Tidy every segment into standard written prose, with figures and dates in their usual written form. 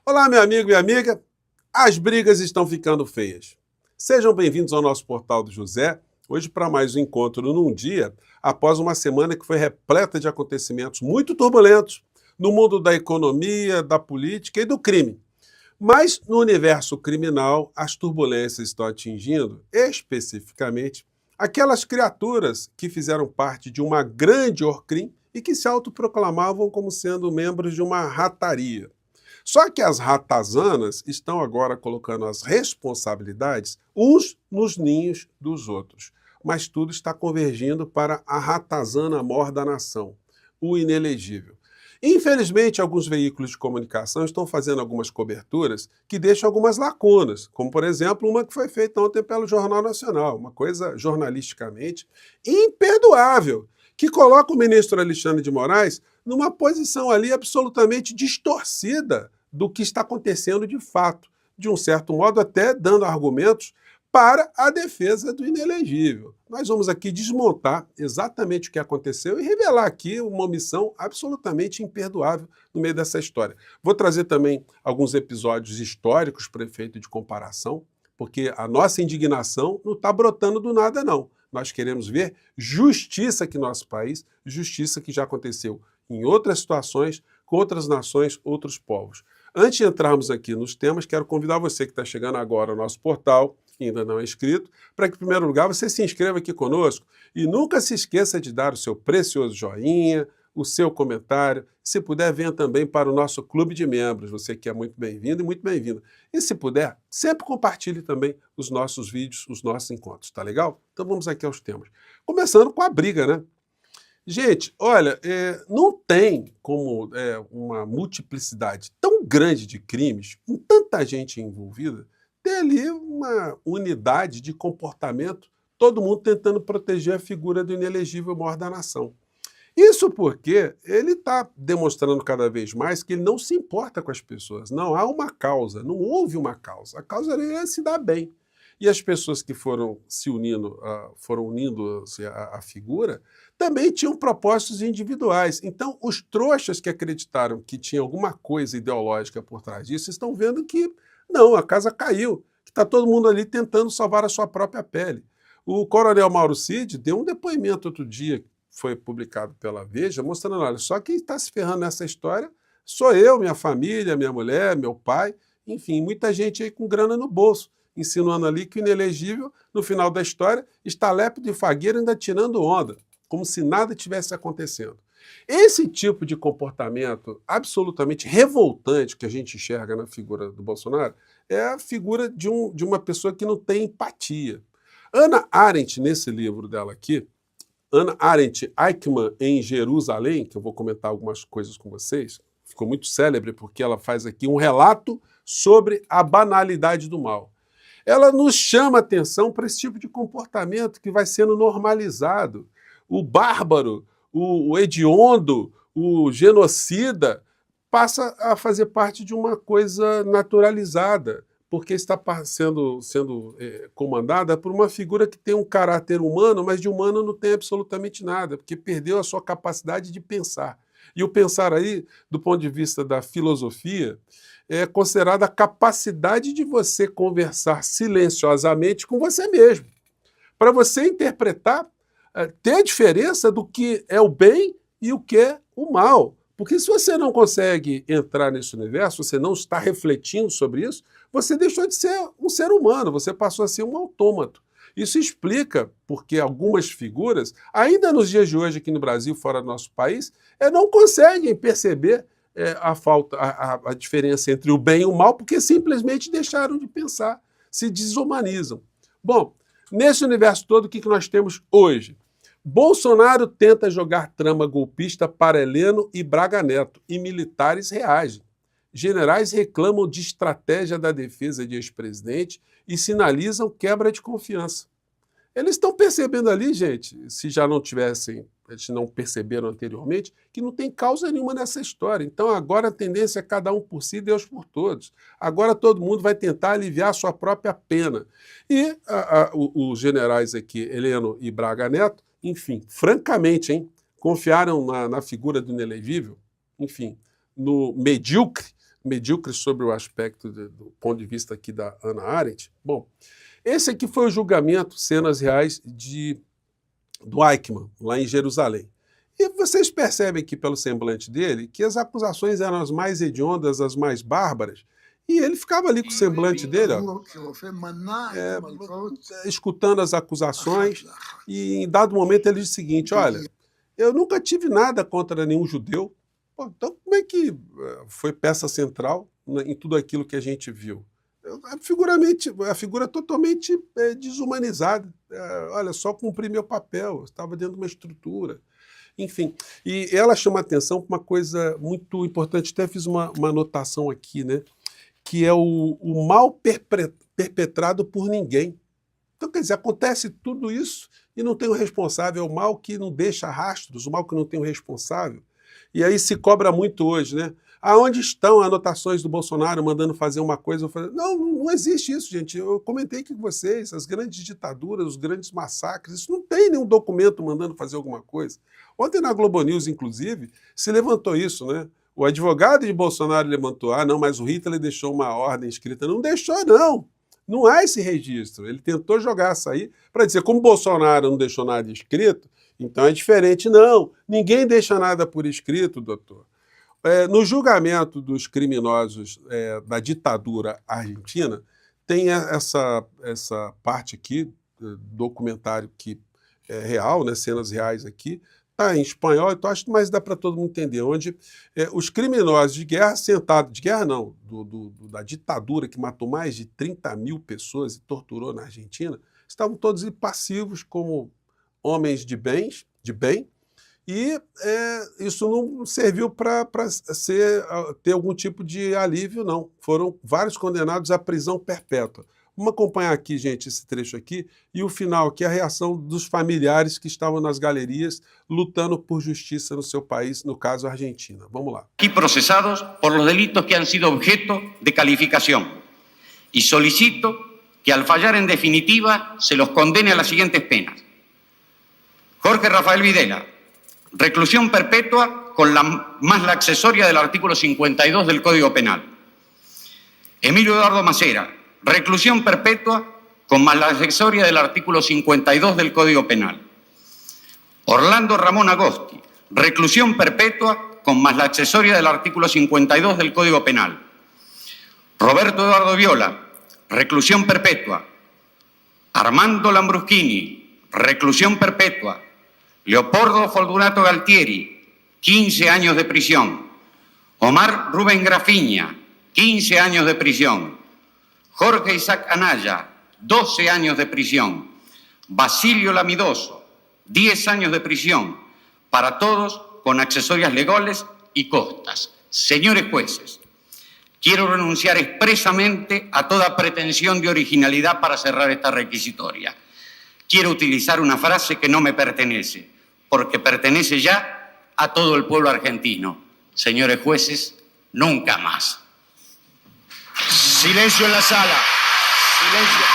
Olá, meu amigo e amiga. As brigas estão ficando feias. Sejam bem-vindos ao nosso Portal do José, hoje para mais um encontro num dia, após uma semana que foi repleta de acontecimentos muito turbulentos no mundo da economia, da política e do crime. Mas no universo criminal, as turbulências estão atingindo, especificamente, aquelas criaturas que fizeram parte de uma grande Orcrim e que se autoproclamavam como sendo membros de uma rataria. Só que as ratazanas estão agora colocando as responsabilidades uns nos ninhos dos outros. Mas tudo está convergindo para a ratazana mor da nação, o inelegível. Infelizmente, alguns veículos de comunicação estão fazendo algumas coberturas que deixam algumas lacunas, como, por exemplo, uma que foi feita ontem pelo Jornal Nacional, uma coisa jornalisticamente imperdoável, que coloca o ministro Alexandre de Moraes numa posição ali absolutamente distorcida do que está acontecendo de fato, de um certo modo até dando argumentos para a defesa do inelegível. Nós vamos aqui desmontar exatamente o que aconteceu e revelar aqui uma omissão absolutamente imperdoável no meio dessa história. Vou trazer também alguns episódios históricos para efeito de comparação, porque a nossa indignação não está brotando do nada, não. Nós queremos ver justiça aqui no nosso país, justiça que já aconteceu em outras situações, com outras nações, outros povos. Antes de entrarmos aqui nos temas, quero convidar você que está chegando agora ao nosso portal, que ainda não é inscrito, para que, em primeiro lugar, você se inscreva aqui conosco e nunca se esqueça de dar o seu precioso joinha, o seu comentário. Se puder, venha também para o nosso clube de membros. Você que é muito bem-vindo e muito bem-vinda. E se puder, sempre compartilhe também os nossos vídeos, os nossos encontros, tá legal? Então vamos aqui aos temas. Começando com a briga, né? Gente, olha, não tem como uma multiplicidade tão grande de crimes, com tanta gente envolvida, ter ali uma unidade de comportamento, todo mundo tentando proteger a figura do inelegível mor da nação. Isso porque ele está demonstrando cada vez mais que ele não se importa com as pessoas. Não há uma causa, não houve uma causa. A causa é se dar bem. E as pessoas que foram se unindo, foram unindo-se à figura, também tinham propósitos individuais. Então, os trouxas que acreditaram que tinha alguma coisa ideológica por trás disso estão vendo que não, a casa caiu, que está todo mundo ali tentando salvar a sua própria pele. O coronel Mauro Cid deu um depoimento outro dia, foi publicado pela Veja, mostrando, olha, só quem está se ferrando nessa história sou eu, minha família, minha mulher, meu pai, enfim, muita gente aí com grana no bolso, insinuando ali que o inelegível, no final da história, está lépido e fagueiro ainda tirando onda, como se nada tivesse acontecendo. Esse tipo de comportamento absolutamente revoltante que a gente enxerga na figura do Bolsonaro é a figura de uma pessoa que não tem empatia. Hannah Arendt, nesse livro dela aqui, Hannah Arendt, Eichmann em Jerusalém, que eu vou comentar algumas coisas com vocês, ficou muito célebre porque ela faz aqui um relato sobre a banalidade do mal. Ela nos chama atenção para esse tipo de comportamento que vai sendo normalizado. O bárbaro, o hediondo, o genocida passa a fazer parte de uma coisa naturalizada, porque está sendo comandada por uma figura que tem um caráter humano, mas de humano não tem absolutamente nada, porque perdeu a sua capacidade de pensar. E o pensar aí, do ponto de vista da filosofia, é considerada a capacidade de você conversar silenciosamente com você mesmo, para você interpretar, ter a diferença do que é o bem e o que é o mal. Porque se você não consegue entrar nesse universo, você não está refletindo sobre isso, você deixou de ser um ser humano, você passou a ser um autômato. Isso explica porque algumas figuras, ainda nos dias de hoje aqui no Brasil, fora do nosso país, não conseguem perceber a diferença entre o bem e o mal, porque simplesmente deixaram de pensar, se desumanizam. Bom, nesse universo todo, o que nós temos hoje? Bolsonaro tenta jogar trama golpista para Heleno e Braga Neto, e militares reagem. Generais reclamam de estratégia da defesa de ex-presidente e sinalizam quebra de confiança. Eles estão percebendo ali, gente, se já não tivessem, eles não perceberam anteriormente, que não tem causa nenhuma nessa história. Então agora a tendência é cada um por si, Deus por todos. Agora todo mundo vai tentar aliviar a sua própria pena. E os generais aqui, Heleno e Braga Neto, enfim, francamente, confiaram na figura do inelegível, enfim, no medíocre, medíocres sobre o aspecto do ponto de vista aqui da Hannah Arendt. Bom, esse aqui foi o julgamento, cenas reais do Eichmann, lá em Jerusalém. E vocês percebem aqui pelo semblante dele que as acusações eram as mais hediondas, as mais bárbaras, e ele ficava ali com o semblante dele, ó, escutando as acusações, e em dado momento ele diz o seguinte: olha, eu nunca tive nada contra nenhum judeu. Pô, então como é que foi peça central em tudo aquilo que a gente viu? A figura totalmente desumanizada. Olha, só cumpri meu papel, eu estava dentro de uma estrutura. Enfim, e ela chama atenção para uma coisa muito importante, até fiz uma anotação aqui, né? Que é o mal perpetrado por ninguém. Então, quer dizer, acontece tudo isso e não tem o responsável, é o mal que não deixa rastros, o mal que não tem o responsável. E aí se cobra muito hoje, né? Aonde estão anotações do Bolsonaro mandando fazer uma coisa? Eu falei, não existe isso, gente. Eu comentei aqui com vocês, as grandes ditaduras, os grandes massacres, isso não tem nenhum documento mandando fazer alguma coisa. Ontem na Globo News, inclusive, se levantou isso, né? O advogado de Bolsonaro levantou, não, mas o Hitler deixou uma ordem escrita. Não deixou, não. Não há esse registro. Ele tentou jogar essa aí para dizer, como Bolsonaro não deixou nada escrito, então é diferente. Não, ninguém deixa nada por escrito, doutor. No julgamento dos criminosos da ditadura argentina, tem essa parte aqui, documentário que é real, né, cenas reais aqui, está em espanhol, então acho que mais dá para todo mundo entender, onde os criminosos de guerra sentados, de guerra não, da ditadura que matou mais de 30 mil pessoas e torturou na Argentina, estavam todos passivos como homens de bem, e isso não serviu para ter algum tipo de alívio, não. Foram vários condenados à prisão perpétua. Vamos acompanhar aqui, gente, esse trecho aqui, e o final, que é a reação dos familiares que estavam nas galerias lutando por justiça no seu país, no caso, a Argentina. Vamos lá. Aquí procesados por los delitos que han sido objeto de calificación. Y solicito que al fallar en definitiva se los condene a las siguientes penas. Jorge Rafael Videla, reclusión perpetua con más la accesoria del artículo 52 del Código Penal. Emilio Eduardo Macera, reclusión perpetua con más la accesoria del artículo 52 del Código Penal. Orlando Ramón Agosti, reclusión perpetua con más la accesoria del artículo 52 del Código Penal. Roberto Eduardo Viola, reclusión perpetua. Armando Lambruschini, reclusión perpetua. Leopoldo Fortunato Galtieri, 15 años de prisión. Omar Rubén Grafiña, 15 años de prisión. Jorge Isaac Anaya, 12 años de prisión. Basilio Lamidoso, 10 años de prisión. Para todos con accesorias legales y costas. Señores jueces, quiero renunciar expresamente a toda pretensión de originalidad para cerrar esta requisitoria. Quiero utilizar una frase que no me pertenece, porque pertenece ya a todo el pueblo argentino. Señores jueces, nunca más. Silencio en la sala. Silencio.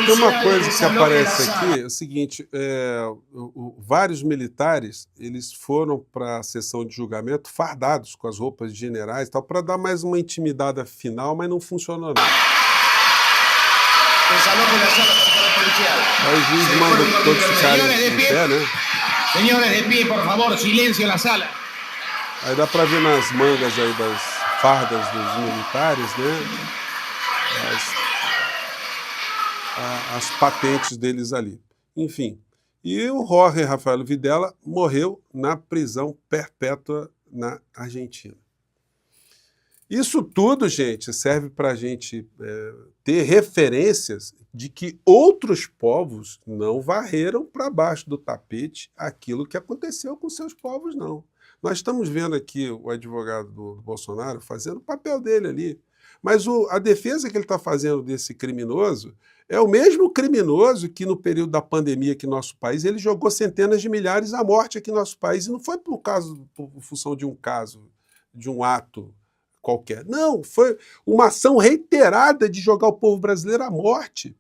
Tem uma coisa que aparece aqui, é o seguinte, vários militares, eles foram para a sessão de julgamento fardados com as roupas de generais e tal, para dar mais uma intimidada final, mas não funcionou não. Aí o juiz manda todos ficarem em pé, né? Senhores de pie, por favor, silêncio na sala. Aí dá para ver nas mangas aí das fardas dos militares, né? As patentes deles ali. Enfim, e o Jorge Rafael Videla morreu na prisão perpétua na Argentina. Isso tudo, gente, serve para a gente ter referências de que outros povos não varreram para baixo do tapete aquilo que aconteceu com seus povos, não. Nós estamos vendo aqui o advogado do Bolsonaro fazendo o papel dele ali, mas a defesa que ele está fazendo desse criminoso é o mesmo criminoso que no período da pandemia aqui no nosso país, ele jogou centenas de milhares à morte aqui no nosso país, e não foi por função de um caso, de um ato qualquer. Não, foi uma ação reiterada de jogar o povo brasileiro à morte.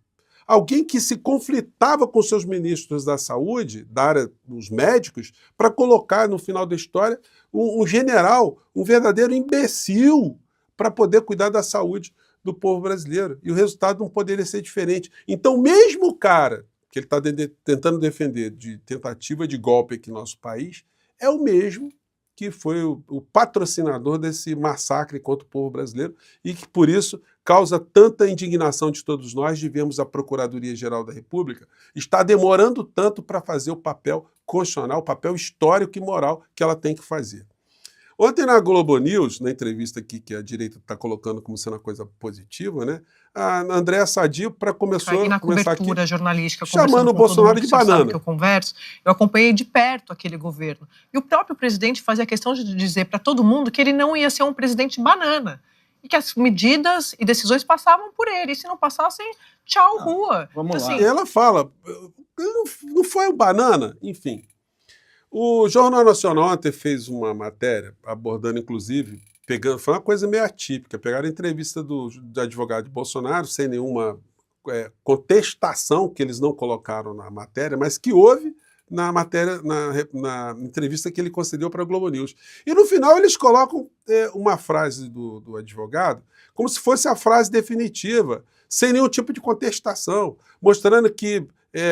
alguém que se conflitava com seus ministros da saúde, da área dos médicos, para colocar no final da história um general, um verdadeiro imbecil, para poder cuidar da saúde do povo brasileiro. E o resultado não poderia ser diferente. Então, mesmo o cara que ele está tentando defender de tentativa de golpe aqui no nosso país, é o mesmo que foi o patrocinador desse massacre contra o povo brasileiro e que, por isso, causa tanta indignação de todos nós de vermos a Procuradoria-Geral da República está demorando tanto para fazer o papel constitucional, o papel histórico e moral que ela tem que fazer. Ontem na Globo News, na entrevista aqui que a direita está colocando como sendo uma coisa positiva, né, a Andréa Sadio começar cobertura jornalística, chamando o Bolsonaro de banana. Que eu acompanhei de perto aquele governo. E o próprio presidente fazia questão de dizer para todo mundo que ele não ia ser um presidente banana. E que as medidas e decisões passavam por ele. E se não passassem, tchau, rua. Vamos lá. E ela fala, não foi o banana? Enfim. O Jornal Nacional ontem fez uma matéria, abordando inclusive, foi uma coisa meio atípica, pegaram a entrevista do advogado de Bolsonaro, sem nenhuma contestação que eles não colocaram na matéria, mas que houve na matéria, na entrevista que ele concedeu para a Globo News. E no final eles colocam uma frase do advogado, como se fosse a frase definitiva, sem nenhum tipo de contestação, mostrando que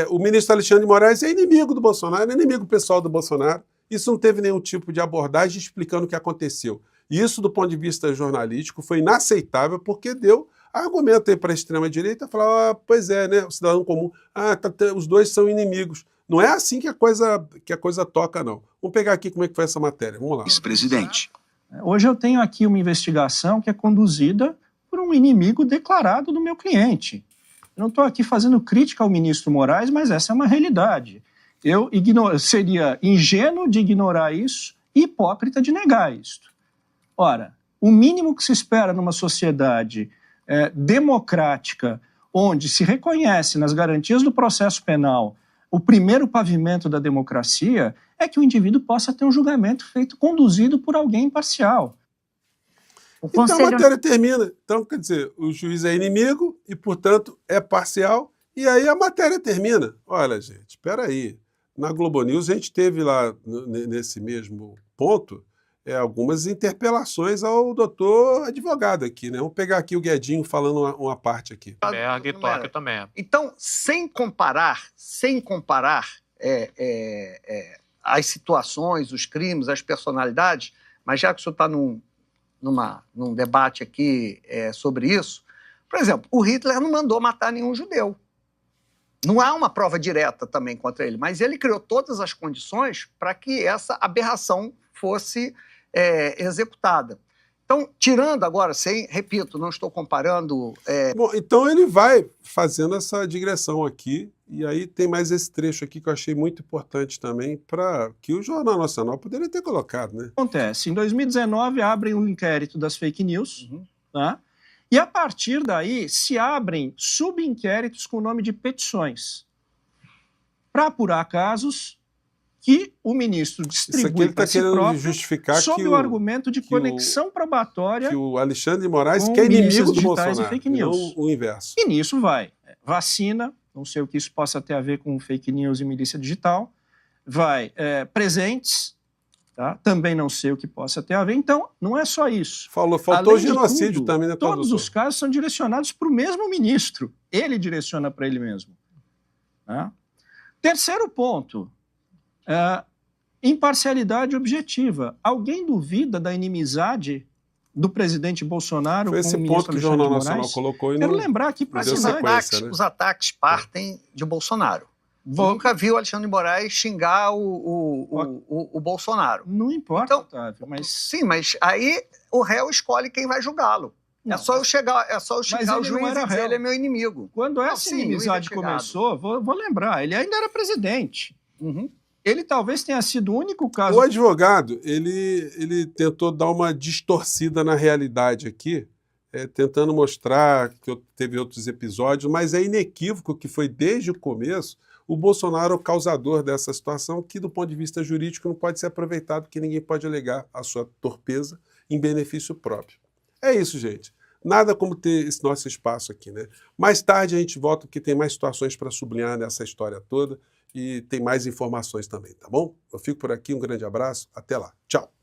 o ministro Alexandre de Moraes é inimigo do Bolsonaro, é inimigo pessoal do Bolsonaro. Isso não teve nenhum tipo de abordagem explicando o que aconteceu. E isso, do ponto de vista jornalístico, foi inaceitável porque deu argumento aí para a extrema-direita, falar, pois é, né, o cidadão comum, os dois são inimigos. Não é assim que a coisa toca, não. Vamos pegar aqui como é que foi essa matéria. Vamos lá. Vice-presidente. Hoje eu tenho aqui uma investigação que é conduzida por um inimigo declarado do meu cliente. Eu não estou aqui fazendo crítica ao ministro Moraes, mas essa é uma realidade. Eu seria ingênuo de ignorar isso e hipócrita de negar isso. Ora, o mínimo que se espera numa sociedade democrática, onde se reconhece nas garantias do processo penal o primeiro pavimento da democracia, é que o indivíduo possa ter um julgamento conduzido por alguém imparcial. Então a matéria termina. Então, quer dizer, o juiz é inimigo e, portanto, é parcial, e aí a matéria termina. Olha, gente, espera aí. Na Globo News a gente teve lá, nesse mesmo ponto, algumas interpelações ao doutor advogado aqui, né? Vamos pegar aqui o Guedinho falando uma parte aqui. Também. Então, sem comparar as situações, os crimes, as personalidades, mas já que o senhor está num debate aqui sobre isso, por exemplo, o Hitler não mandou matar nenhum judeu. Não há uma prova direta também contra ele, mas ele criou todas as condições para que essa aberração fosse executada. Então, tirando agora, repito, não estou comparando... Bom, então ele vai fazendo essa digressão aqui, e aí tem mais esse trecho aqui que eu achei muito importante também, para que o Jornal Nacional poderia ter colocado, né? Acontece, em 2019 abrem um inquérito das fake news, tá? E a partir daí se abrem subinquéritos com o nome de petições, para apurar casos que o ministro distribui para si próprio sob o argumento de conexão probatória que o Alexandre de Moraes que é inimigo do Bolsonaro, e fake news. Não o inverso. E nisso vai vacina, não sei o que isso possa ter a ver com fake news e milícia digital, vai presentes, tá? Também não sei o que possa ter a ver. Então, não é só isso. Faltou genocídio também, né? Todos os casos são direcionados para o mesmo ministro. Ele direciona para ele mesmo. Tá? Terceiro ponto, imparcialidade objetiva. Alguém duvida da inimizade do presidente Bolsonaro com o ministro Alexandre de Moraes? Foi esse ponto que o Jornal Nacional colocou. Quero lembrar aqui para os ataques partem de Bolsonaro. Nunca vi o Alexandre de Moraes xingar o Bolsonaro. Não importa, então, Otávio, mas... Sim, mas aí o réu escolhe quem vai julgá-lo. É só eu chegar ao juiz e dizer ele é meu inimigo. Quando essa inimizade começou, vou lembrar, ele ainda era presidente. Ele talvez tenha sido o único caso... O advogado, ele tentou dar uma distorcida na realidade aqui, tentando mostrar que teve outros episódios, mas é inequívoco que foi desde o começo o Bolsonaro o causador dessa situação que, do ponto de vista jurídico, não pode ser aproveitado, porque ninguém pode alegar a sua torpeza em benefício próprio. É isso, gente. Nada como ter esse nosso espaço aqui, né? Mais tarde a gente volta porque tem mais situações para sublinhar nessa história toda e tem mais informações também, tá bom? Eu fico por aqui, um grande abraço, até lá. Tchau!